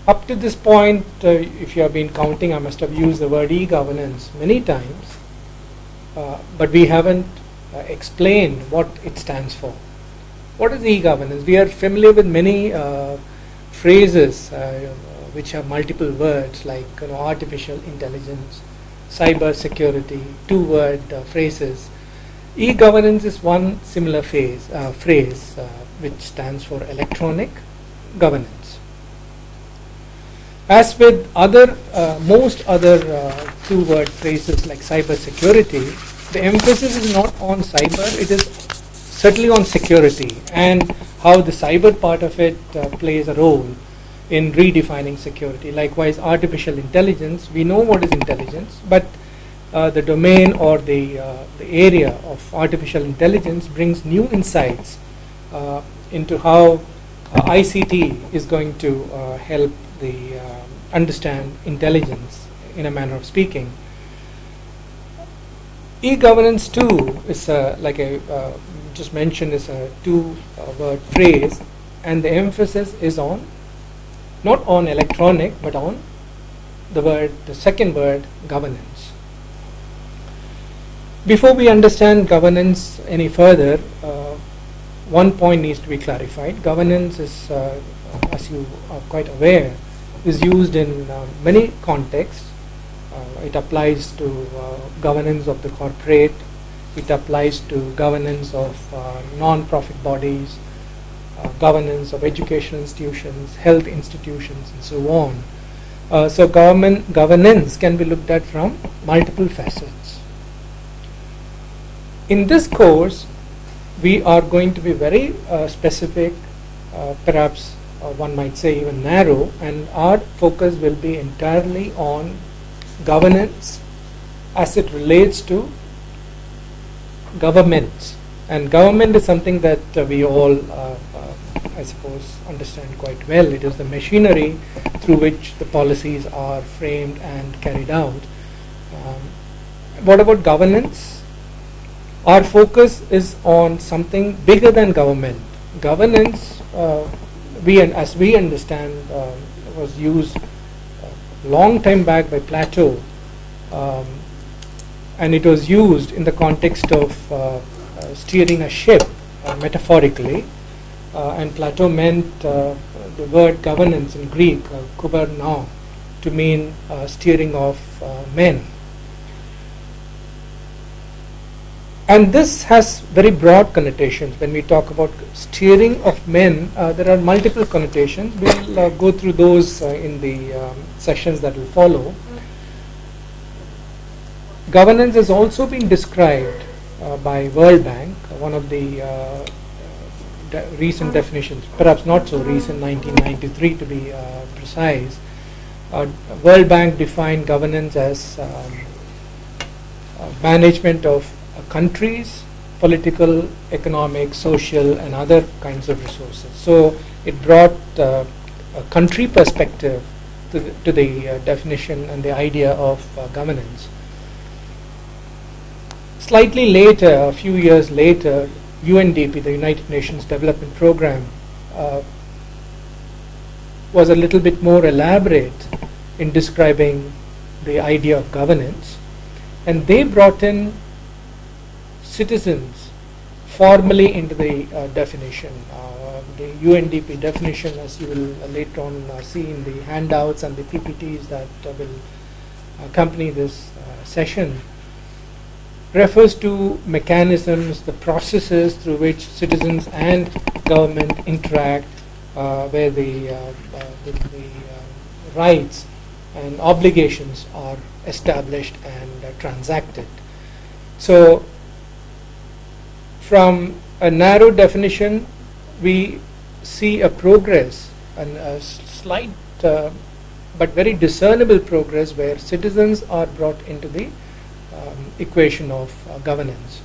Up to this point, if you have been counting, I must have used the word e-governance many times, but we haven't explained what it stands for. What is e-governance? We are familiar with many phrases which have multiple words, like artificial intelligence, cyber security, two-word phrases. E-governance is one similar phrase which stands for electronic governance. As with most other two-word phrases like cyber security, the emphasis is not on cyber, it is certainly on security and how the cyber part of it plays a role in redefining security. Likewise, artificial intelligence, we know what is intelligence, but the domain or the area of artificial intelligence brings new insights into how ICT is going to help the understand intelligence in a manner of speaking. E-governance too is like I just mentioned, is a two-word phrase, and the emphasis is on not on electronic but on the second word, governance. Before we understand governance any further, one point needs to be clarified. Governance is, as you are quite aware, is used in many contexts. It applies to governance of the corporate, it applies to governance of non-profit bodies, governance of educational institutions, health institutions, and so on. So governance can be looked at from multiple facets. In this course, we are going to be very specific, perhaps one might say even narrow, and our focus will be entirely on governance as it relates to governments. And government is something that we all, I suppose, understand quite well. It is the machinery through which the policies are framed and carried out. What about governance? Our focus is on something bigger than government. Governance, as we understand, was used a long time back by Plato, and it was used in the context of steering a ship, metaphorically, and Plato meant the word governance in Greek, kuberno, to mean steering of men. And this has very broad connotations. When we talk about steering of men, there are multiple connotations. We'll go through those in the sessions that will follow. Governance has also been described by World Bank, one of the recent definitions, perhaps not so recent, 1993 to be precise. World Bank defined governance as management of countries, political, economic, social, and other kinds of resources. So it brought a country perspective to the definition and the idea of governance. Slightly later, a few years later, UNDP, the United Nations Development Program, was a little bit more elaborate in describing the idea of governance, and they brought in citizens formally into the definition. The UNDP definition, as you will later on see in the handouts and the PPTs that will accompany this session, refers to mechanisms, the processes through which citizens and government interact, where the rights and obligations are established and transacted. So from a narrow definition, we see a progress, and a slight but very discernible progress, where citizens are brought into the equation of governance.